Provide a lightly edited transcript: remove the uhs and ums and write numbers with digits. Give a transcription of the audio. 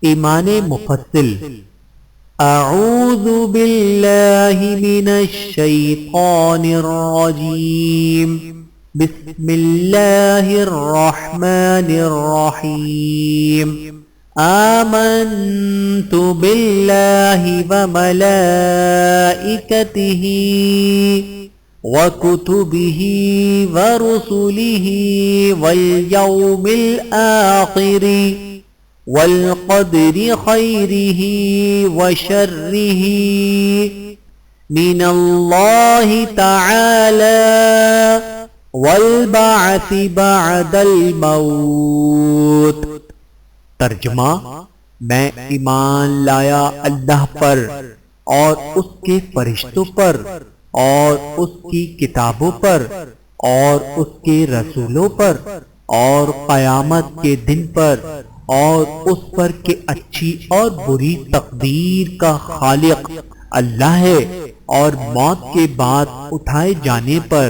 ईमाने मुफस्सिल। अऊज़ु बिल्लाहि मिनश शैतानिर रजीम। बिस्मिल्लाहिर रहमानिर रहीम। आमन्तु बिल्लाहि व मलाइकतिही व कुतुबिही व रुसुलिही वल यौमिल आखिरि वल क़द्रि खैरिही व शर्रिही मिनल्लाहि तआला वल बअसी बअदल मौत। तर्जुमा, मैं ईमान लाया अल्लाह पर और उसके फरिश्तों पर और उसकी किताबों पर और उसके रसूलों पर और क़यामत के दिन पर और उस पर कि अच्छी और बुरी तकदीर का खालिक अल्लाह है और मौत के बाद उठाए जाने पर